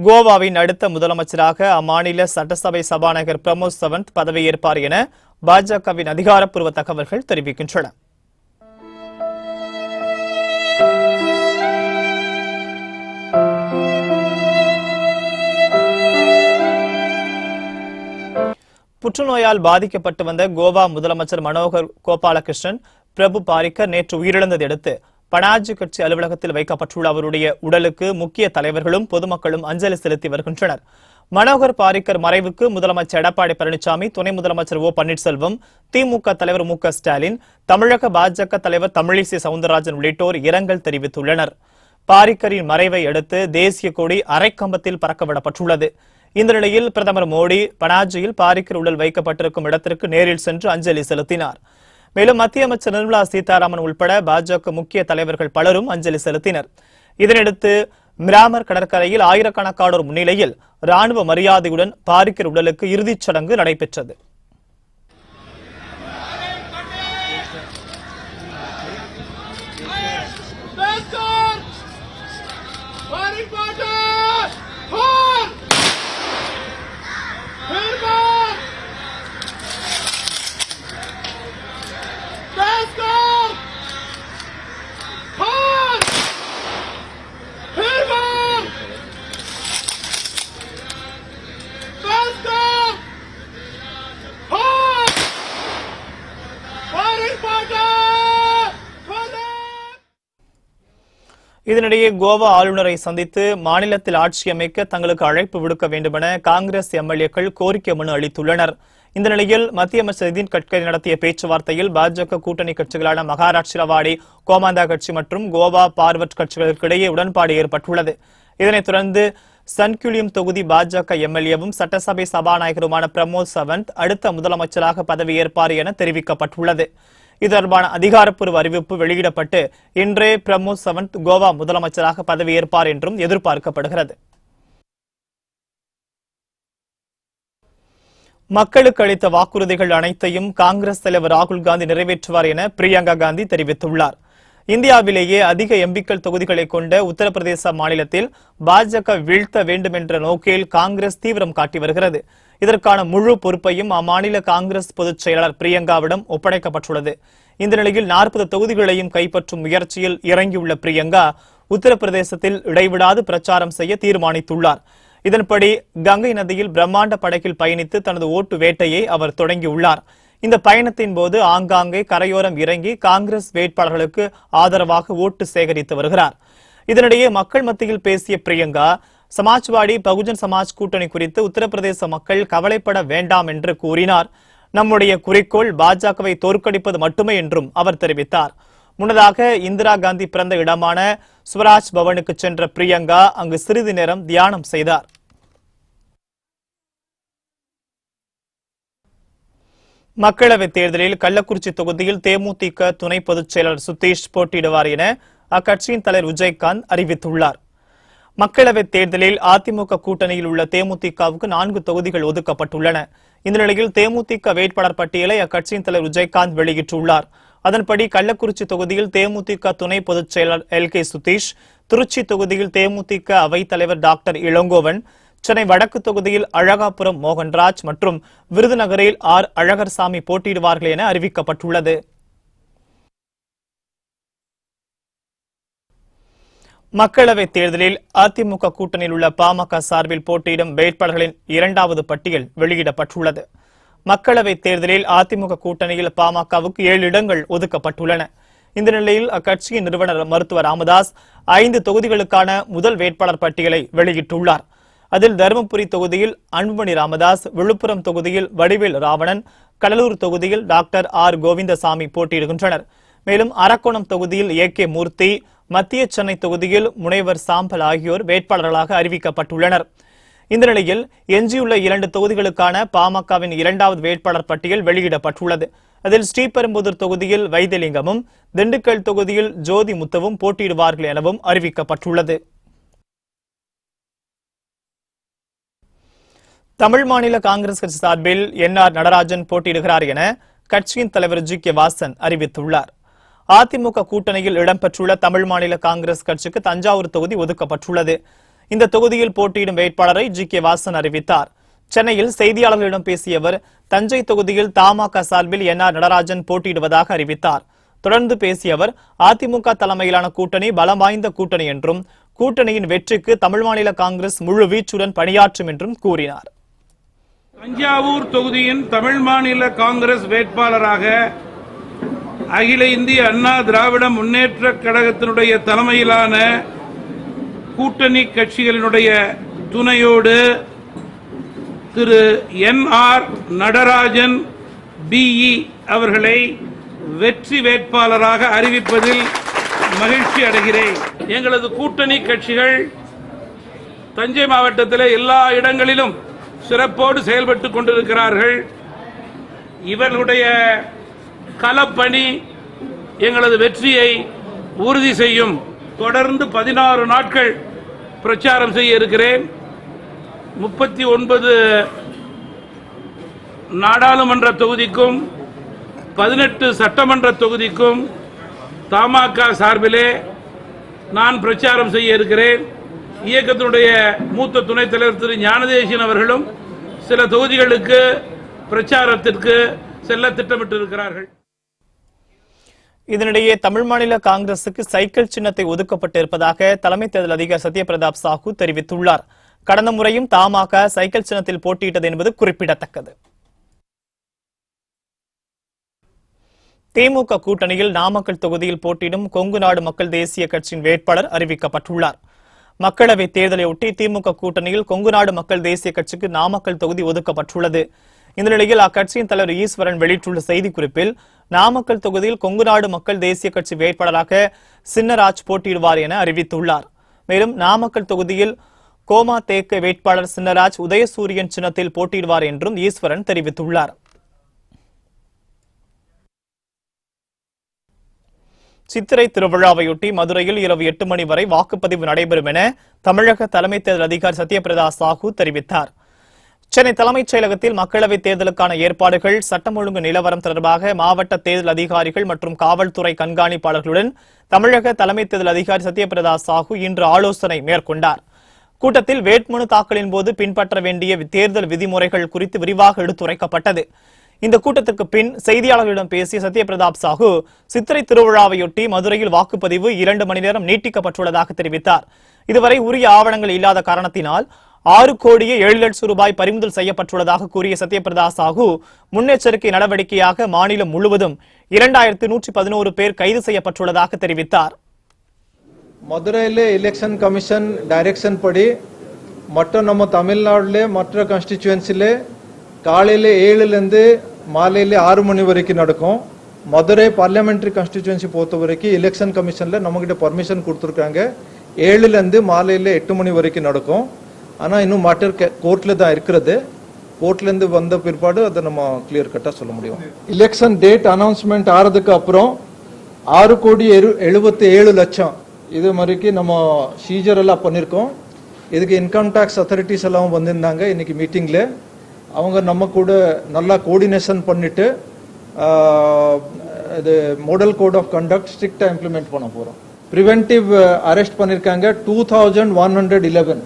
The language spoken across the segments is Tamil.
கோவாவின் அடுத்த முதலமைச்சராக அம்மாநில சட்டசபை சபாநாயகர் பிரமோத் சவந்த் பதவியேற்பார் என பாஜகவின் அதிகாரப்பூர்வ தகவல்கள் தெரிவிக்கின்றன. புற்றுநோயால் பாதிக்கப்பட்டு வந்த கோவா முதலமைச்சர் மனோகர் கோபாலகிருஷ்ணன் பிரபு பாரிக்கர் நேற்று உயிரிழந்ததை அடுத்து பனாஜி கட்சி அலுவலகத்தில் வைக்கப்பட்டுள்ள அவருடைய உடலுக்கு முக்கிய தலைவர்களும் பொதுமக்களும் அஞ்சலி செலுத்தி வருகின்றனர். மனோகர் பாரிக்கர் மறைவுக்கு முதலமைச்சர் எடப்பாடி பழனிசாமி, துணை முதலமைச்சர் ஓ பன்னீர்செல்வம், திமுக தலைவர் மு.க. ஸ்டாலின், தமிழக பாஜக தலைவர் தமிழிசை சவுந்தரராஜன் உள்ளிட்டோர் இரங்கல் தெரிவித்துள்ளனர். பாரிக்கரின் மறைவை அடுத்து தேசிய கொடி அரைக்கம்பத்தில் பறக்கவிடப்பட்டுள்ளது. இந்த நிலையில் பிரதமர் மோடி பனாஜியில் பாரிக்கர் உடல் வைக்கப்பட்டிருக்கும் இடத்திற்கு நேரில் சென்று அஞ்சலி செலுத்தினார். மேலும் மத்திய அமைச்சர் நிர்மலா சீதாராமன் உள்பட பாஜக முக்கிய தலைவர்கள் பலரும் அஞ்சலி செலுத்தினர். இதனையடுத்து மிராமர் கடற்கரையில் ஆயிரக்கணக்கானோர் முன்னிலையில் ராணுவ மரியாதையுடன் பாரிக்கர் உடலுக்கு இறுதிச் சடங்கு நடைபெற்றது. இதனிடையே கோவா ஆளுநரை சந்தித்து மாநிலத்தில் ஆட்சி அமைக்க தங்களுக்கு அழைப்பு விடுக்க வேண்டுமென காங்கிரஸ் எம்எல்ஏக்கள் கோரிக்கை மனு அளித்துள்ளனர். இந்த நிலையில் மத்திய அமைச்சர் நிதின் கட்கரி நடத்திய பேச்சுவார்த்தையில் பாஜக கூட்டணி கட்சிகளான மகாராஷ்டிரவாடி கோமாந்தா கட்சி மற்றும் கோவா பார்வர்ட் கட்சிகளுக்கிடையே உடன்பாடு ஏற்பட்டுள்ளது. இதனைத் தொடர்ந்து சன்குலியம் தொகுதி பாஜக எம்எல்ஏவும் சட்டசபை சபாநாயகருமான பிரமோத் சவந்த் அடுத்த முதலமைச்சராக பதவியேற்பார் என தெரிவிக்கப்பட்டுள்ளது. இது தொடர்பான அதிகாரப்பூர்வ அறிவிப்பு வெளியிடப்பட்டு இன்றே பிரமோத் சவந்த் கோவா முதலமைச்சராக பதவியேற்பார் என்றும் எதிர்பார்க்கப்படுகிறது. மக்களுக்கு அளித்த வாக்குறுதிகள் அனைத்தையும் காங்கிரஸ் தலைவர் ராகுல் காந்தி நிறைவேற்றுவார் என பிரியங்கா காந்தி தெரிவித்துள்ளார். இந்தியாவிலேயே அதிக எம்பிக்கள் தொகுதிகளை கொண்ட உத்தரப்பிரதேச மாநிலத்தில் பாஜக வீழ்த்த வேண்டும் என்ற நோக்கில் காங்கிரஸ் தீவிரம் காட்டி வருகிறது. இதற்கான முழு பொறுப்பையும் அம்மாநில காங்கிரஸ் பொதுச் செயலாளர் பிரியங்காவிடம் ஒப்படைக்கப்பட்டுள்ளது. இந்த நிலையில் 40 தொகுதிகளையும் கைப்பற்றும் முயற்சியில் இறங்கியுள்ள பிரியங்கா உத்தரப்பிரதேசத்தில் இடைவிடாது பிரச்சாரம் செய்ய தீர்மானித்துள்ளார். இதன்படி கங்கை நதியில் பிரம்மாண்ட படகில் பயணித்து தனது ஓட்டு வேட்டையை அவர் தொடங்கியுள்ளார். இந்த பயணத்தின் போது ஆங்காங்கே கரையோரம் இறங்கி காங்கிரஸ் வேட்பாளர்களுக்கு ஆதரவாக ஓட்டு சேகரித்து வருகிறார். இதனிடையே மக்கள் மத்தியில் பேசிய பிரியங்கா சமாஜ்வாடி பகுஜன் சமாஜ் கூட்டணி குறித்து உத்தரப்பிரதேச மக்கள் கவலைப்பட வேண்டாம் என்று கூறினார். நம்முடைய குறிக்கோள் பாஜகவை தோற்கடிப்பது மட்டுமே என்றும் அவர் தெரிவித்தார். முன்னதாக இந்திரா காந்தி பிறந்த இடமான ஸ்வராஜ் பவனுக்கு சென்ற பிரியங்கா அங்கு சிறிது நேரம் தியானம் செய்தார். மக்களவைத் தேர்தலில் கள்ளக்குறிச்சி தொகுதியில் தேமுதிக துணை பொதுச் செயலாளர் சுதீஷ் போட்டியிடுவார் என அக்கட்சியின் தலைவர் விஜயகாந்த் அறிவித்துள்ளார். மக்களவைத் தேர்தலில் அதிமுக கூட்டணியில் உள்ள தேமுதிகவுக்கு 4 தொகுதிகள் ஒதுக்கப்பட்டுள்ளன. இந்த நிலையில் தேமுதிக வேட்பாளர் பட்டியலை அக்கட்சியின் தலைவர் விஜயகாந்த் வெளியிட்டுள்ளார். அதன்படி கள்ளக்குறிச்சி தொகுதியில் தேமுதிக துணை பொதுச் செயலாளர் எல்.கே. சுதீஷ், திருச்சி தொகுதியில் தேமுதிக அவைத் தலைவர் டாக்டர் இளங்கோவன், சென்னை வடக்கு தொகுதியில் அழகாபுரம் மோகன்ராஜ் மற்றும் விருதுநகரில் ஆர் அழகர்சாமி போட்டியிடுவார்கள் என அறிவிக்கப்பட்டுள்ளது. மக்களவைத் தேர்தலில் அதிமுக கூட்டணியில் உள்ள பாமக சார்பில் போட்டியிடும் வேட்பாளர்களின் 2வது பட்டியல் வெளியிடப்பட்டுள்ளது. மக்களவைத் தேர்தலில் அதிமுக கூட்டணியில் பாமகவுக்கு 7 இடங்கள் ஒதுக்கப்பட்டுள்ளன. இந்த நிலையில் அக்கட்சியின் நிறுவனர் மருத்துவர் ராமதாஸ் 5 தொகுதிகளுக்கான முதல் வேட்பாளர் பட்டியலை வெளியிட்டுள்ளார். அதில் தருமபுரி தொகுதியில் அன்புமணி ராமதாஸ், விழுப்புரம் தொகுதியில் வடிவேல் ராவணன், கடலூர் தொகுதியில் டாக்டர் ஆர் கோவிந்தசாமி போட்டியிடுகின்றனர். மேலும் அரக்கோணம் தொகுதியில் ஏ.கே. மூர்த்தி, மத்திய சென்னை தொகுதியில் முனைவர் சாம்பல் ஆகியோர் வேட்பாளர்களாக அறிவிக்கப்பட்டுள்ளனர். இந்த நிலையில் எஞ்சியுள்ள 2 தொகுதிகளுக்கான பாமகவின் 2வது வேட்பாளர் பட்டியல் வெளியிடப்பட்டுள்ளது. அதில் ஸ்ரீபெரும்புதூர் தொகுதியில் வைத்திலிங்கமும், திண்டுக்கல் தொகுதியில் ஜோதி முத்துவும் போட்டியிடுவார்கள் எனவும் அறிவிக்கப்பட்டுள்ளது. தமிழ் மாநில காங்கிரஸ் கட்சி சார்பில் என்.ஆர். நடராஜன் போட்டியிடுகிறார் என கட்சியின் தலைவர் ஜி.கே. வாசன் அறிவித்துள்ளார். அதிமுக கூட்டணியில் இடம்பெற்றுள்ள தமிழ் மாநில காங்கிரஸ் கட்சிக்கு தஞ்சாவூர் தொகுதி ஒதுக்கப்பட்டுள்ளது. இந்த தொகுதியில் போட்டியிடும் வேட்பாளரை ஜி.கே. வாசன் அறிவித்தார். சென்னையில் செய்தியாளர்களிடம் பேசிய அவர் தஞ்சை தொகுதியில் தமாக சார்பில் என்.ஆர். நடராஜன் போட்டியிடுவதாக அறிவித்தார். தொடர்ந்து பேசிய அவர் அதிமுக தலைமையிலான கூட்டணி பலம் வாய்ந்த கூட்டணி என்றும் கூட்டணியின் வெற்றிக்கு தமிழ் மாநில காங்கிரஸ் முழு வீச்சுடன் பணியாற்றும் என்றும் கூறினார். தஞ்சாவூர் தொகுதியின் தமிழ் மாநில காங்கிரஸ் வேட்பாளராக அகில இந்திய அண்ணா திராவிட முன்னேற்ற கழகத்தினுடைய தலைமையிலான கூட்டணி கட்சிகளினுடைய துணையோடு திரு என்.ஆர். நடராஜன் பிஇ அவர்களை வெற்றி வேட்பாளராக அறிவிப்பதில் மகிழ்ச்சி அடைகிறேன். எங்களது கூட்டணி கட்சிகள் தஞ்சை மாவட்டத்தில் எல்லா இடங்களிலும் சிறப்போடு செயல்பட்டுக் கொண்டிருக்கிறார்கள். இவர்களுடைய களப்பணி எங்களது வெற்றியை உறுதி செய்யும். தொடர்ந்து 16 நாட்கள் பிரச்சாரம் செய்ய இருக்கிறேன். 39 நாடாளுமன்ற தொகுதிக்கும் 18 சட்டமன்ற தொகுதிக்கும் தமாக சார்பிலே நான் பிரச்சாரம் செய்ய இருக்கிறேன். இயக்கத்தினுடைய மூத்த துணைத் தலைவர் திரு ஞானதேசன் அவர்களும் சில தொகுதிகளுக்கு பிரச்சாரத்திற்கு செல்ல திட்டமிட்டிருக்கிறார்கள். இதனிடையே தமிழ் மாநில காங்கிரசுக்கு சைக்கிள் சின்னத்தை ஒதுக்கப்பட்டிருப்பதாக தலைமை தேர்தல் அதிகாரி சத்யபிரதாப் சாஹூ தெரிவித்துள்ளார். கடந்த முறையும் தமாக சைக்கிள் சின்னத்தில் போட்டியிட்டது என்பது குறிப்பிடத்தக்கது. திமுக கூட்டணியில் நாமக்கல் தொகுதியில் போட்டியிடும் கொங்கு நாடு மக்கள் தேசிய கட்சியின் வேட்பாளர் அறிவிக்கப்பட்டுள்ளார். மக்களவை தேர்தலையொட்டி திமுக கூட்டணியில் கொங்கு நாடு மக்கள் தேசிய கட்சிக்கு நாமக்கல் தொகுதி ஒதுக்கப்பட்டுள்ளது. இந்த நிலையில் அக்கட்சியின் தலைவர் ஈஸ்வரன் வெளியிட்டுள்ள செய்திக்குறிப்பில் நாமக்கல் தொகுதியில் கொங்கு நாடு மக்கள் தேசிய கட்சி வேட்பாளராக சின்னராஜ் போட்டியிடுவார் என அறிவித்துள்ளார். மேலும் நாமக்கல் தொகுதியில் கோமா தேக்க வேட்பாளர் சின்னராஜ் உதயசூரியன் சின்னத்தில் போட்டியிடுவார் என்றும் ஈஸ்வரன் தெரிவித்துள்ளார். சித்திரை திருவிழாவையொட்டி மதுரையில் இரவு 8 மணி வரை வாக்குப்பதிவு நடைபெறும் என தமிழக தலைமை தேர்தல் அதிகாரி சத்யபிரதா சாஹூ தெரிவித்தார். சென்னை தலைமைச் செயலகத்தில் மக்களவைத் தேர்தலுக்கான ஏற்பாடுகள், சட்டம் ஒழுங்கு நிலவரம் தொடர்பாக மாவட்ட தேர்தல் அதிகாரிகள் மற்றும் காவல்துறை கண்காணிப்பாளர்களுடன் தமிழக தலைமை தேர்தல் அதிகாரி சத்யபிரதா சாஹூ இன்று ஆலோசனை மேற்கொண்டார். கூட்டத்தில் வேட்புமனு தாக்கலின் போது பின்பற்ற வேண்டிய தேர்தல் விதிமுறைகள் குறித்து விரிவாக எடுத்துரைக்கப்பட்டது. இந்த கூட்டத்திற்கு பின் செய்தியாளர்களிடம் பேசிய சத்யபிரதாப் சாஹூ சித்திரை திருவிழாவையொட்டி மதுரையில் வாக்குப்பதிவு 2 மணி நேரம் நீட்டிக்கப்பட்டுள்ளதாக தெரிவித்தார். இதுவரை உரிய ஆவணங்கள் இல்லாத காரணத்தினால் 6 கோடியே 7 லட்சம் ரூபாய் பறிமுதல் செய்யப்பட்டுள்ளதாக கூறிய சத்யபிரதா சாஹூ முன்னெச்சரிக்கை நடவடிக்கையாக மாநிலம் முழுவதும் 2111 பேர் கைது செய்யப்பட்டுள்ளதாக தெரிவித்தார். மதுரையிலே எலெக்ஷன் கமிஷன் டைரக்ஷன் படி மற்ற நம்ம தமிழ்நாடுல மற்ற கான்ஸ்டிடியூன்சிலே காலையில 7லேருந்து மாலையில 6 மணி வரைக்கும் நடக்கும். மதுரை பார்லிமெண்டரி கான்ஸ்டிடியூன்சி பொறுத்த வரைக்கும் எலெக்ஷன் கமிஷன்ல நம்மகிட்ட பர்மிஷன் கொடுத்துருக்காங்க. 7லேருந்து மாலையில 8 மணி வரைக்கும் நடக்கும். ஆனால் இன்னும் மேட்டர் கோர்ட்ல தான் இருக்கிறது. கோர்ட்லேருந்து வந்த பிற்பாடு அதை நம்ம கிளியர் கட்டாக சொல்ல முடியும். எலெக்ஷன் டேட் அனௌன்ஸ்மெண்ட் ஆறதுக்கு அப்புறம் 6 கோடி 77 லட்சம் இது மாதிரிக்கு நம்ம சீஜர் எல்லாம் பண்ணியிருக்கோம். இதுக்கு இன்கம் டேக்ஸ் அத்தாரிட்டிஸ் எல்லாம் வந்திருந்தாங்க இன்னைக்கு மீட்டிங்கில். அவங்க நம்ம கூட நல்லா கோஆர்டினேஷன் பண்ணிட்டு இது மாடல் கோட் ஆஃப் கண்டக்ட் ஸ்ட்ரிக்டாக இம்ப்ளிமெண்ட் பண்ண போகிறோம். ப்ரிவென்டிவ் அரெஸ்ட் பண்ணியிருக்காங்க 2111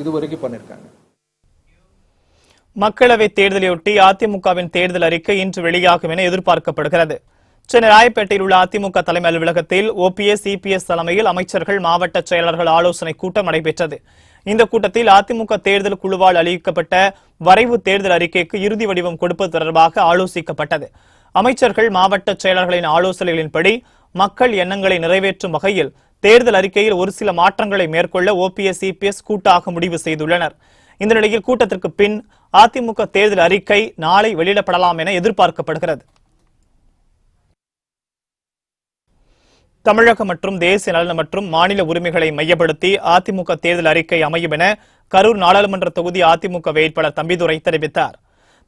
இது வரைக்கும் பண்ணியிருக்காங்க. மக்களவைத் தேர்தலையொட்டி அதிமுகவின் தேர்தல் அறிக்கை இன்று வெளியாகும் என எதிர்பார்க்கப்படுகிறது. சென்னை ராயப்பேட்டையில் உள்ள அதிமுக தலைமை அலுவலகத்தில் OPS, EPS தலைமையில் அமைச்சர்கள், மாவட்ட செயலாளர்கள் ஆலோசனை கூட்டம் நடைபெற்றது. இந்த கூட்டத்தில் அதிமுக தேர்தல் குழுவால் அளிக்கப்பட்ட வரைவு தேர்தல் அறிக்கைக்கு இறுதி வடிவம் கொடுப்பது தொடர்பாக ஆலோசிக்கப்பட்டது. அமைச்சர்கள், மாவட்ட செயலாளர்களின் ஆலோசனைகளின்படி மக்கள் எண்ணங்களை நிறைவேற்றும் வகையில் தேர்தல் அறிக்கையில் ஒரு சில மாற்றங்களை மேற்கொள்ள OPS, EPS கூட்டாக முடிவு செய்துள்ளனர். இந்த நிலையில் கூட்டத்திற்கு பின் அதிமுக தேர்தல் அறிக்கை நாளை வெளியிடப்படலாம் என எதிர்பார்க்கப்படுகிறது. தமிழக மற்றும் தேசிய நலன் மற்றும் மாநில உரிமைகளை மையப்படுத்தி அதிமுக தேர்தல் அறிக்கை அமையும் என கரூர் நாடாளுமன்ற தொகுதி அதிமுக வேட்பாளர் தம்பிதுரை தெரிவித்தார்.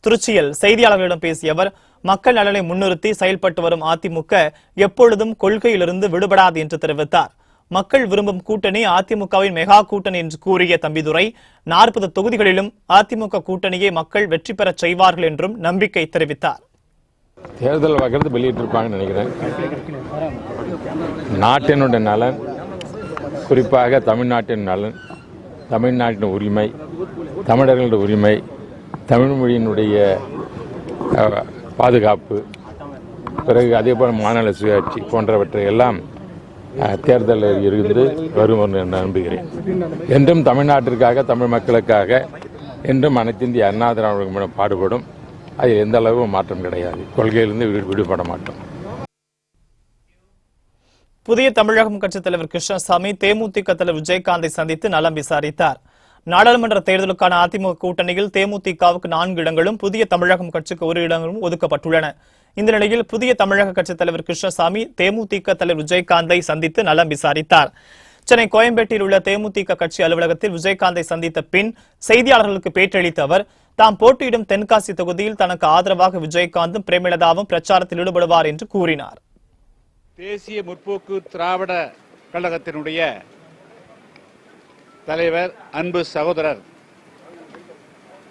திருச்சியில் செய்தியாளர்களிடம் பேசிய அவர், மக்கள் நலனை முன்னிறுத்தி செயல்பட்டு வரும் அதிமுக எப்பொழுதும் கொள்கையிலிருந்து விடுபடாது என்று தெரிவித்தார். மக்கள் விரும்பும் கூட்டணி அதிமுகவின் மெகா கூட்டணி என்று கூறிய தம்பிதுரை, 40 தொகுதிகளிலும் அதிமுக கூட்டணியை மக்கள் வெற்றி பெறச் செய்வார்கள் என்றும் நம்பிக்கை தெரிவித்தார். தேர்தல் வகைறது வெளியிட்டிருப்பாங்கன்னு நினைக்கிறேன். நாட்டினுடைய நலன், குறிப்பாக தமிழ்நாட்டின் நலன், தமிழ்நாட்டின் உரிமை, தமிழர்களுடைய உரிமை, தமிழ் மொழியினுடைய பாதுகாப்பு, பிறகு அதேபோல் மாநில சுயாட்சி போன்றவற்றை எல்லாம் தேர்தலில் இருந்து வரும் என்று நம்புகிறேன். என்றும் தமிழ்நாட்டிற்காக, தமிழ் மக்களுக்காக என்றும் அனைத்து இந்திய அண்ணா திராவிட பாடுபடும். அதில் எந்த அளவு மாற்றம் கிடையாது. கொள்கையிலிருந்து விடுபட மாட்டோம். புதிய தமிழகம் கட்சித் தலைவர் கிருஷ்ணசாமி தேமுதிக தலைவர் விஜயகாந்தை சந்தித்து நலம் விசாரித்தார். நாடாளுமன்ற தேர்தலுக்கான அதிமுக கூட்டணியில் தேமுதிகவுக்கு 4 இடங்களும் புதிய தமிழகம் கட்சிக்கு 1 இடங்களும் ஒதுக்கப்பட்டுள்ளன. இந்த நிலையில் புதிய தமிழக கட்சித் தலைவர் கிருஷ்ணசாமி தேமுதிக தலைவர் விஜயகாந்தை சந்தித்து நலம் விசாரித்தார். சென்னை கோயம்பேட்டில் உள்ள தேமுதிக கட்சி அலுவலகத்தில் விஜயகாந்தை சந்தித்த பின் செய்தியாளர்களுக்கு பேட்டியளித்த அவர், தாம் போட்டியிடும் தென்காசி தொகுதியில் தனக்கு ஆதரவாக விஜயகாந்தும் பிரேமலதாவும் பிரச்சாரத்தில் ஈடுபடுவார் என்று கூறினார். தேசிய முற்போக்கு திராவிட கழகத்தினுடைய தலைவர், அன்பு சகோதரர்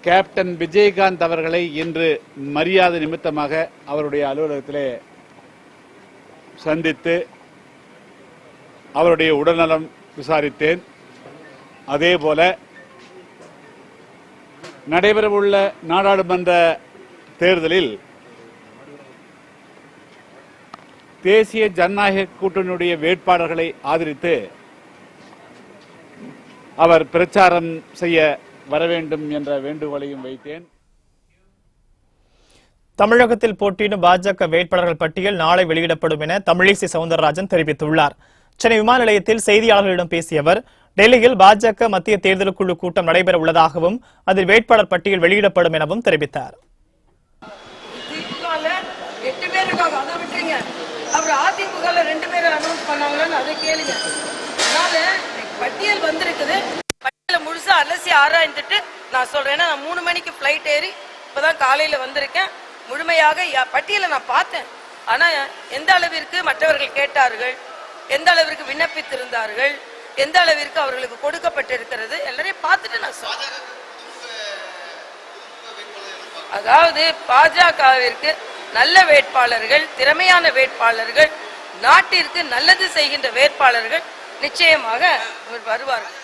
கேப்டன் விஜயகாந்த் அவர்களை இன்று மரியாதை நிமித்தமாக அவருடைய அலுவலகத்திலே சந்தித்து அவருடைய உடல்நலம் விசாரித்தேன். அதேபோல நடைபெறவுள்ள நாடாளுமன்ற தேர்தலில் தேசிய ஜனநாயக கூட்டணியுடைய வேட்பாளர்களை ஆதரித்து அவர் பிரச்சாரம் செய்ய வர வேண்டும் என்ற வேண்டுகோளையும் வைத்தேன். தமிழகத்தில் போட்டியிடும் பாஜக வேட்பாளர்கள் பட்டியல் நாளை வெளியிடப்படும் என தமிழிசை சவுந்தரராஜன் தெரிவித்துள்ளார். சென்னை விமான நிலையத்தில் செய்தியாளர்களிடம் பேசிய அவர், டெல்லியில் பாஜக மத்திய தேர்தல் குழு கூட்டம் நடைபெற உள்ளதாகவும் அதில் வேட்பாளர் பட்டியல் வெளியிடப்படும் எனவும் தெரிவித்தார். பட்டியல் வந்திருக்குது. பட்டியல முழுசா அலசி ஆராய்ந்துட்டு நான் சொல்றேன். நான் 3 மணிக்கு பிளைட் ஏறி இப்பதான் காலையில வந்திருக்கேன். முழுமையாக பட்டியலை நான் பார்த்தேன். ஆனா எந்த அளவிற்கு மற்றவர்கள் கேட்டார்கள், எந்த அளவிற்கு விண்ணப்பித்திருந்தார்கள், எந்த அளவிற்கு அவர்களுக்கு கொடுக்கப்பட்டிருக்கிறது எல்லாரையும் பார்த்துட்டு நான் சொல்றேன். அதாவது பாஜகவிற்கு நல்ல வேட்பாளர்கள், திறமையான வேட்பாளர்கள், நாட்டிற்கு நல்லது செய்கின்ற வேட்பாளர்கள் நிச்சயமாக வருவார்கள்.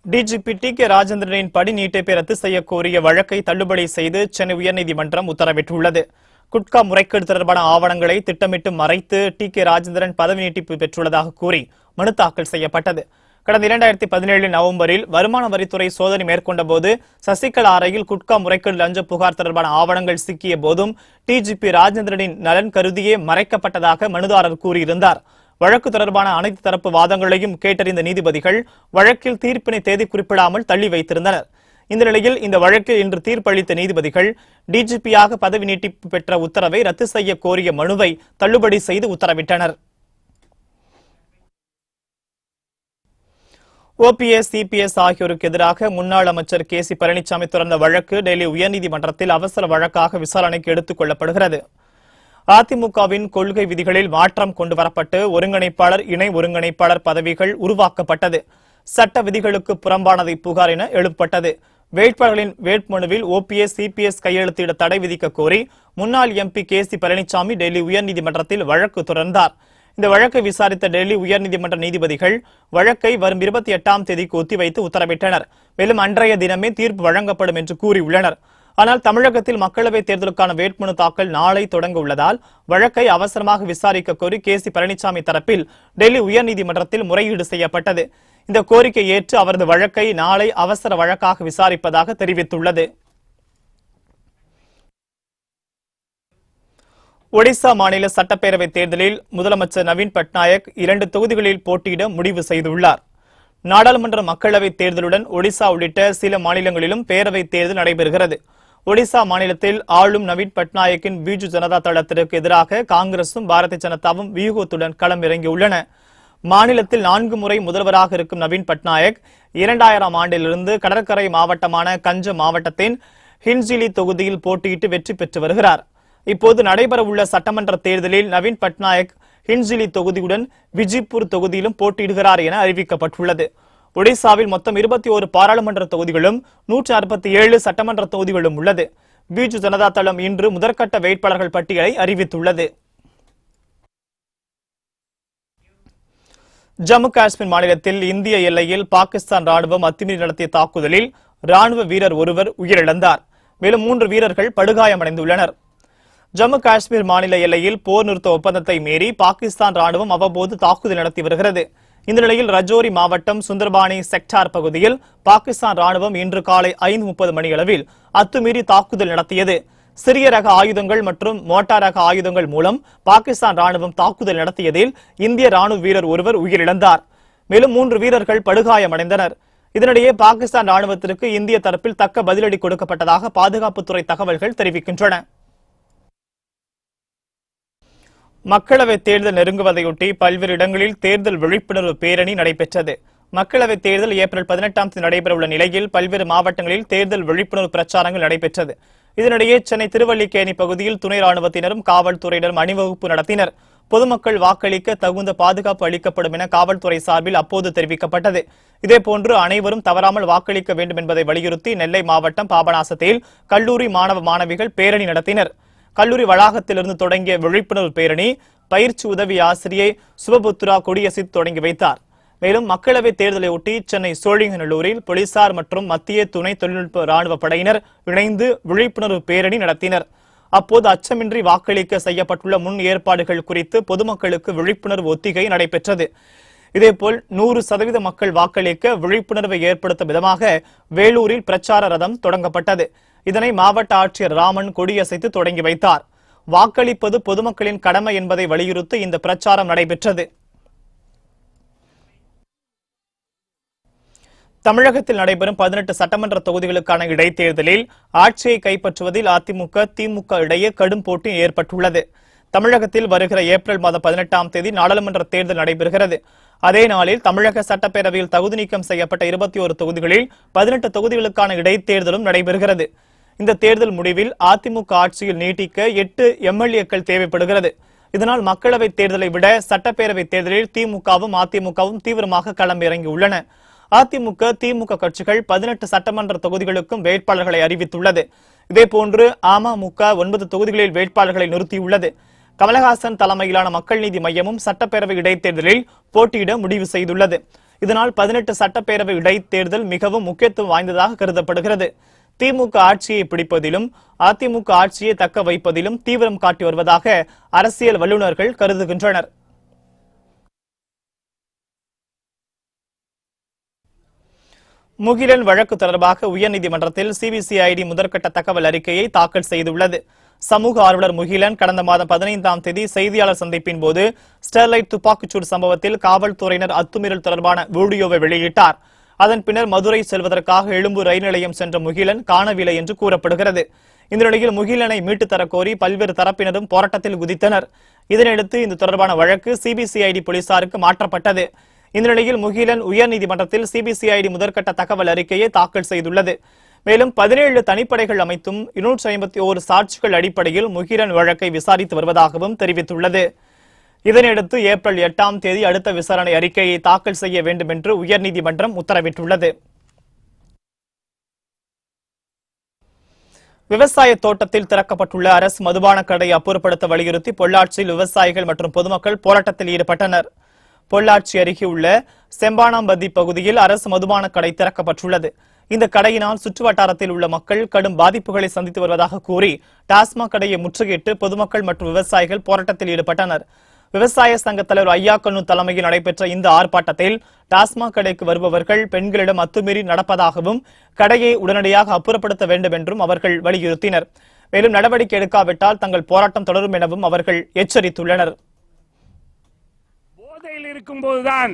DGP DK. ராஜேந்திரனின் பணி நீட்டிப்பை ரத்து செய்ய கோரிய வழக்கை தள்ளுபடி செய்து சென்னை உயர்நீதிமன்றம் உத்தரவிட்டுள்ளது. குட்கா முறைகேடு தொடர்பான ஆவணங்களை திட்டமிட்டு மறைத்து டி.கே. ராஜேந்திரன் பதவி நீட்டிப்பு பெற்றுள்ளதாக கூறி மனு தாக்கல் செய்யப்பட்டது. கடந்த 2017 நவம்பரில் வருமான வரித்துறை சோதனை மேற்கொண்ட போது சசிகலா அறையில் குட்கா முறைகேடு லஞ்ச புகார் தொடர்பான ஆவணங்கள் சிக்கிய போதும் டிஜிபி ராஜேந்திரனின் நலன் கருதியே மறைக்கப்பட்டதாக மனுதாரர் கூறியிருந்தார். வழக்கு தொடர்பான அனைத்து தரப்பு வாதங்களையும் கேட்டறிந்த நீதிபதிகள் வழக்கில் தீர்ப்பினை தேதி குறிப்பிடாமல் தள்ளி வைத்திருந்தனர். இந்த நிலையில் இந்த வழக்கில் இன்று தீர்ப்பளித்த நீதிபதிகள் டிஜிபியாக பதவி நீட்டிப்பு பெற்ற உத்தரவை ரத்து செய்ய கோரிய மனுவை தள்ளுபடி செய்து உத்தரவிட்டனர். ஓபிஎஸ், சிபிஎஸ் ஆகியோருக்கு எதிராக முன்னாள் அமைச்சர் கே.சி. பழனிசாமி தொடர்ந்த வழக்கு டெல்லி உயர்நீதிமன்றத்தில் அவசர வழக்காக விசாரணைக்கு எடுத்துக் கொள்ளப்படுகிறது. அதிமுகவின் கொள்கை விதிகளில் மாற்றம் கொண்டுவரப்பட்டு ஒருங்கிணைப்பாளர், இணை ஒருங்கிணைப்பாளர் பதவிகள் உருவாக்கப்பட்டது. சட்ட விதிகளுக்கு புறம்பானதை புகார் என எழுப்பப்பட்டது. வேட்பாளர்களின் வேட்புமனுவில் ஓபிஎஸ், சிபிஎஸ் கையெழுத்திட தடை விதிக்க கோரி முன்னாள் எம்பி கே.சி. பழனிசாமி டெல்லி உயர்நீதிமன்றத்தில் வழக்கு தொடர்ந்தார். இந்த வழக்கை விசாரித்த டெல்லி உயர்நீதிமன்ற நீதிபதிகள் வழக்கை வரும் 28ஆம் தேதிக்கு ஒத்திவைத்து உத்தரவிட்டனர். மேலும் அன்றைய தினமே தீர்ப்பு வழங்கப்படும் என்று கூறியுள்ளனர். ஆனால் தமிழகத்தில் மக்களவைத் தேர்தலுக்கான வேட்புமனு தாக்கல் நாளை தொடங்க உள்ளதால் வழக்கை அவசரமாக விசாரிக்க கோரி கே.சி. பழனிசாமி தரப்பில் டெல்லி உயர்நீதிமன்றத்தில் முறையீடு செய்யப்பட்டது. இந்த கோரிக்கை ஏற்று அவரது வழக்கை நாளை அவசர வழக்காக விசாரிப்பதாக தெரிவித்துள்ளது. ஒடிசா மாநில சட்டப்பேரவைத் தேர்தலில் முதலமைச்சர் நவீன் பட்நாயக் 2 தொகுதிகளில் போட்டியிட முடிவு செய்துள்ளார். நாடாளுமன்ற மக்களவைத் தேர்தலுடன் ஒடிசா உள்ளிட்ட சில மாநிலங்களிலும் பேரவைத் தேர்தல் நடைபெறுகிறது. ஒடிசா மாநிலத்தில் ஆளும் நவீன் பட்நாயக்கின் பிஜு ஜனதா தளத்திற்கு எதிராக காங்கிரசும் பாரதிய ஜனதாவும் வியூகத்துடன் களம் இறங்கியுள்ளன. மாநிலத்தில் 4 முறை முதல்வராக இருக்கும் நவீன் பட்நாயக் 2000ஆம் ஆண்டிலிருந்து கடற்கரை மாவட்டமான கஞ்ச மாவட்டத்தின் ஹின்ஜிலி தொகுதியில் போட்டியிட்டு வெற்றி பெற்று வருகிறார். இப்போது நடைபெறவுள்ள சட்டமன்ற தேர்தலில் நவீன் பட்நாயக் ஹின்ஜிலி தொகுதியுடன் விஜிப்பூர் தொகுதியிலும் போட்டியிடுகிறார் என அறிவிக்கப்பட்டுள்ளது. ஒடிசாவில் மொத்தம் 21 பாராளுமன்ற தொகுதிகளும் 167 சட்டமன்ற தொகுதிகளும் உள்ளது. பிஜு ஜனதா தளம் இன்று முதற்கட்ட வேட்பாளர்கள் பட்டியலை அறிவித்துள்ளது. ஜம்மு காஷ்மீர் மாநிலத்தில் இந்திய எல்லையில் பாகிஸ்தான் ராணுவம் அத்துமீறி நடத்திய தாக்குதலில் ராணுவ வீரர் ஒருவர் உயிரிழந்தார். மேலும் 3 வீரர்கள் படுகாயமடைந்துள்ளனர். ஜம்மு காஷ்மீர் மாநில எல்லையில் போர் நிறுத்த ஒப்பந்தத்தை மீறி பாகிஸ்தான் ராணுவம் அவ்வப்போது தாக்குதல் நடத்தி வருகிறது. இந்த நிலையில் ரஜோரி மாவட்டம் சுந்தர்பானி செக்டார் பகுதியில் பாகிஸ்தான் ராணுவம் இன்று காலை 5:30 மணியளவில் அத்துமீறி தாக்குதல் நடத்தியது. சிறிய ரக ஆயுதங்கள் மற்றும் மோட்டார் ரக ஆயுதங்கள் மூலம் பாகிஸ்தான் ராணுவம் தாக்குதல் நடத்தியதில் இந்திய ராணுவ வீரர் ஒருவர் உயிரிழந்தார். மேலும் 3 வீரர்கள் படுகாயமடைந்தனர். இதனிடையே பாகிஸ்தான் ராணுவத்திற்கு இந்திய தரப்பில் தக்க பதிலடி கொடுக்கப்பட்டதாக பாதுகாப்புத்துறை தகவல்கள் தெரிவிக்கின்றன. மக்களவைத் தேர்தல் நெருங்குவதையொட்டி பல்வேறு இடங்களில் தேர்தல் விழிப்புணர்வு பேரணி நடைபெற்றது. மக்களவைத் தேர்தல் ஏப்ரல் 18ஆம் தேதி நடைபெறவுள்ள நிலையில் பல்வேறு மாவட்டங்களில் தேர்தல் விழிப்புணர்வு பிரச்சாரங்கள் நடைபெற்றது. இதனிடையே சென்னை திருவல்லிக்கேணி பகுதியில் துணை ராணுவத்தினரும் காவல்துறையினரும் அணிவகுப்பு நடத்தினர். பொதுமக்கள் வாக்களிக்க தகுந்த பாதுகாப்பு அளிக்கப்படும் என காவல்துறை சார்பில் அப்போது தெரிவிக்கப்பட்டது. இதேபோன்று அனைவரும் தவறாமல் வாக்களிக்க வேண்டும் என்பதை வலியுறுத்தி நெல்லை மாவட்டம் பாபநாசத்தில் கல்லூரி மாணவ மாணவிகள் பேரணி நடத்தினர். கல்லூரி வளாகத்திலிருந்து தொடங்கிய விழிப்புணர்வு பேரணி பயிற்சி உதவி ஆசிரியை சுபபுத்ரா கொடியசைத்து தொடங்கி வைத்தார். மேலும் மக்களவைத் தேர்தலையொட்டி சென்னை சோழிங்கநல்லூரில் போலீசார் மற்றும் மத்திய துணை தொழில்நுட்ப ராணுவ படையினர் இணைந்து விழிப்புணர்வு பேரணி நடத்தினர். அப்போது அச்சமின்றி வாக்களிக்க செய்யப்பட்டுள்ள முன் ஏற்பாடுகள் குறித்து பொதுமக்களுக்கு விழிப்புணர்வு ஒத்திகை நடைபெற்றது. இதேபோல் 100% மக்கள் வாக்களிக்க விழிப்புணர்வை ஏற்படுத்தும் விதமாக வேலூரில் பிரச்சார ரதம் தொடங்கப்பட்டது. இதனை மாவட்ட ஆட்சியர் ராமன் கொடியசைத்து தொடங்கி வைத்தார். வாக்களிப்பது பொதுமக்களின் கடமை என்பதை வலியுறுத்தி இந்த பிரச்சாரம் நடைபெற்றது. தமிழகத்தில் நடைபெறும் 18 சட்டமன்ற தொகுதிகளுக்கான இடைத்தேர்தலில் ஆட்சியை கைப்பற்றுவதில் அதிமுக திமுக இடையே கடும் போட்டி ஏற்பட்டுள்ளது. தமிழகத்தில் வருகிற ஏப்ரல் மாதம் 18ஆம் தேதி நாடாளுமன்ற தேர்தல் நடைபெறுகிறது. அதே நாளில் தமிழக சட்டப்பேரவையில் தகுதி நீக்கம் செய்யப்பட்ட 21 தொகுதிகளில் 18 தொகுதிகளுக்கான இடைத்தேர்தலும் நடைபெறுகிறது. இந்த தேர்தல் முடிவில் அதிமுக ஆட்சியில் நீட்டிக்க 8 எம்எல்ஏக்கள் தேவைப்படுகிறது. இதனால் மக்களவைத் தேர்தலை விட சட்டப்பேரவைத் தேர்தலில் திமுகவும் அதிமுகவும் தீவிரமாக களம் இறங்கியுள்ளன. அதிமுக திமுக கட்சிகள் 18 சட்டமன்ற தொகுதிகளுக்கும் வேட்பாளர்களை அறிவித்துள்ளது. இதேபோன்று அமமுக 9 தொகுதிகளில் வேட்பாளர்களை நிறுத்தியுள்ளது. கமலஹாசன் தலைமையிலான மக்கள் நீதி மையமும் சட்டப்பேரவை இடைத்தேர்தலில் போட்டியிட முடிவு செய்துள்ளது. இதனால் 18 சட்டப்பேரவை இடைத்தேர்தல் மிகவும் முக்கியத்துவம் வாய்ந்ததாக கருதப்படுகிறது. திமுக ஆட்சியை பிடிப்பதிலும் அதிமுக ஆட்சியை தக்க வைப்பதிலும் தீவிரம் காட்டி வருவதாக அரசியல் வல்லுநர்கள் கருதுகின்றனர். முகிலன் வழக்கு தொடர்பாக உயர்நீதிமன்றத்தில் சிபிசிஐடி முதற்கட்ட தகவல் அறிக்கையை தாக்கல் செய்துள்ளது. சமூக ஆர்வலர் முகிலன் கடந்த மாதம் 15ஆம் தேதி செய்தியாளர் சந்திப்பின் போது ஸ்டெர்லைட் துப்பாக்கிச்சூடு சம்பவத்தில் காவல்துறையினர் அத்துமீறல் தொடர்பான வீடியோவை வெளியிட்டார். அதன் பின்னர் மதுரை செல்வதற்காக எழும்பூர் ரயில் நிலையம் சென்ற முகிலன் காணவில்லை என்று கூறப்படுகிறது. இந்த நிலையில் முகிலனை மீட்டு தரக்கோரி பல்வேறு தரப்பினரும் போராட்டத்தில் குதித்தனர். இதனையடுத்து இந்த தொடர்பான வழக்கு சிபிசிஐடி போலீசாருக்கு மாற்றப்பட்டது. இந்த நிலையில் முகிலன் உயர்நீதிமன்றத்தில் சிபிசிஐடி முதற்கட்ட தகவல் அறிக்கையை தாக்கல் செய்துள்ளது. மேலும் 17 தனிப்படைகள் அமைத்தும் 251 சாட்சிகள் அடிப்படையில் முகிலன் வழக்கை விசாரித்து வருவதாகவும் தெரிவித்துள்ளது. இதனையடுத்து ஏப்ரல் 8ஆம் தேதி அடுத்த விசாரணை அறிக்கையை தாக்கல் செய்ய வேண்டும் என்று உயர்நீதிமன்றம் உத்தரவிட்டுள்ளது. விவசாய தோட்டத்தில் திறக்கப்பட்டுள்ள அரசு மதுபான கடையை அப்புறப்படுத்த வலியுறுத்தி பொள்ளாச்சியில் விவசாயிகள் மற்றும் பொதுமக்கள் போராட்டத்தில் ஈடுபட்டனர். பொள்ளாச்சி அருகே உள்ள செம்பானாம்பதி பகுதியில் அரசு மதுபான கடை திறக்கப்பட்டுள்ளது. இந்த கடையினால் சுற்றுவட்டாரத்தில் உள்ள மக்கள் கடும் பாதிப்புகளை சந்தித்து வருவதாக கூறி டாஸ்மாக் கடையை முற்றுகையிட்டு பொதுமக்கள் மற்றும் விவசாயிகள் போராட்டத்தில் ஈடுபட்டனர். விவசாய சங்க தலைவர் ஐயாக்கண்ணு தலைமையில் நடைபெற்ற இந்த ஆர்ப்பாட்டத்தில் டாஸ்மாக் கடைக்கு வருபவர்கள் பெண்களிடம் அத்துமீறி நடப்பதாகவும் கடையை உடனடியாக அப்புறப்படுத்த வேண்டும் என்றும் அவர்கள் வலியுறுத்தினர். மேலும் நடவடிக்கை எடுக்காவிட்டால் தங்கள் போராட்டம் தொடரும் எனவும் அவர்கள் எச்சரித்துள்ளனர். போதையில் இருக்கும்போதுதான்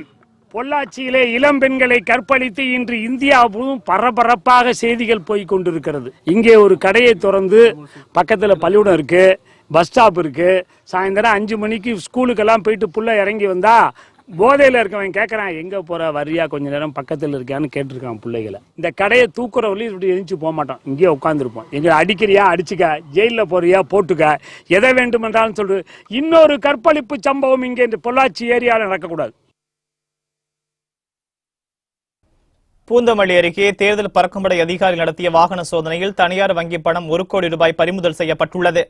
பொள்ளாச்சியிலே இளம் பெண்களை கற்பழித்து இன்று இந்தியாவும் பரபரப்பாக செய்திகள் போய் கொண்டிருக்கிறது. இங்கே ஒரு கடையை திறந்து பக்கத்துல பள்ளிக்கூடம் இருக்கு, பஸ் ஸ்டாப் இருக்கு. சாயந்தரம் 5 மணிக்கு ஸ்கூலுக்கெல்லாம் போயிட்டு புள்ள இறங்கி வந்தா போதையில இருக்கவன் கேட்கறான், எங்க போற வரியா கொஞ்ச நேரம் பக்கத்துல இருக்கான்னு கேட்டிருக்கான் பிள்ளைகளை. இந்த கடையை தூக்குறவள்ளி இப்படி எழுந்து போக மாட்டோம், இங்கேயே உட்காந்துருப்போம். எங்க அடிக்கிறியா அடிச்சுக்க, ஜெயில போறியா போட்டுக்க, எதை வேண்டுமென்றாலும் சொல்லு. இன்னொரு கற்பழிப்பு சம்பவம் இங்கே இந்த பொள்ளாச்சி ஏரியாவில் நடக்கக்கூடாது. பூந்தமல்லி அருகே தேர்தல் பறக்கும்படை அதிகாரி நடத்திய வாகன சோதனையில் தனியார் வங்கி பணம் 1 கோடி ரூபாய் பறிமுதல் செய்யப்பட்டுள்ளது.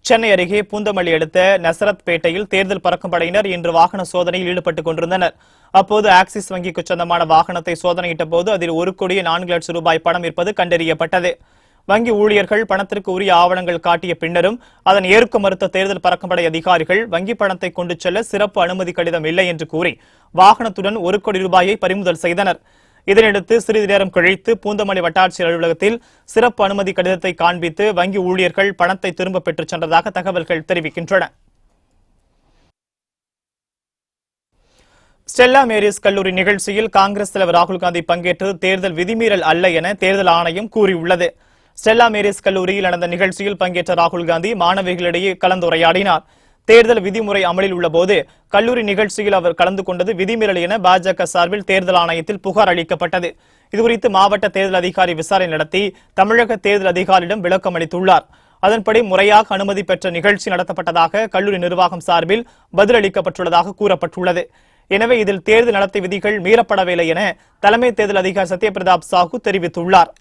சென்னை அருகே பூந்தமல்லி அடுத்த நசரத் பேட்டையில் தேர்தல் பறக்கும் படையினர் இன்று வாகன சோதனையில் ஈடுபட்டுக் கொண்டிருந்தனர். அப்போது ஆக்சிஸ் வங்கிக்கு சொந்தமான வாகனத்தை சோதனையிட்ட போது அதில் 1,04,00,000 ரூபாய் பணம் இருப்பது கண்டறியப்பட்டது. வங்கி ஊழியர்கள் பணத்திற்கு உரிய ஆவணங்கள் காட்டிய பின்னரும் அதன் ஏற்க மறுத்த தேர்தல் பறக்கும்படை அதிகாரிகள் வங்கி பணத்தை கொண்டு செல்ல சிறப்பு அனுமதி கடிதம் இல்லை என்று கூறி வாகனத்துடன் 1 கோடி ரூபாயை பறிமுதல் செய்தனர். இதனையடுத்து சிறிது நேரம் கழித்து பூந்தமல்லி வட்டாட்சியர் அலுவலகத்தில் சிறப்பு அனுமதி கடிதத்தை காண்பித்து வங்கி ஊழியர்கள் பணத்தை திரும்ப பெற்றுச் சென்றதாக தகவல்கள் தெரிவிக்கின்றன. ஸ்டெல்லா மேரிஸ் கல்லூரி நிகழ்ச்சியில் காங்கிரஸ் தலைவர் ராகுல் காந்தி பங்கேற்றது தேர்தல் விதிமீறல் அல்ல என தேர்தல் ஆணையம் கூறியுள்ளது. ஸ்டெல்லா மேரிஸ் கல்லூரியில் நடந்த நிகழ்ச்சியில் பங்கேற்ற ராகுல் காந்தி மாணவிகளிடையே கலந்துரையாடினார். தேர்தல் விதிமுறை அமலில் உள்ள போது கல்லூரி நிகழ்ச்சியில் அவர் கலந்து கொண்டது விதிமீறல் என பாஜக சார்பில் தேர்தல் ஆணையத்தில் புகார் அளிக்கப்பட்டது. இதுகுறித்து மாவட்ட தேர்தல் அதிகாரி விசாரணை நடத்தி தமிழக தேர்தல் அதிகாரியிடம் விளக்கம் அளித்துள்ளார். அதன்படி முறையாக அனுமதி பெற்ற நிகழ்ச்சி நடத்தப்பட்டதாக கல்லூரி நிர்வாகம் சார்பில் பதிலளிக்கப்பட்டுள்ளதாக கூறப்பட்டுள்ளது. எனவே இதில் தேர்தல் நடத்தை விதிகள் மீறப்படவில்லை என தலைமை தேர்தல் அதிகாரி சத்யபிரதாப் சாஹூ தெரிவித்துள்ளார்.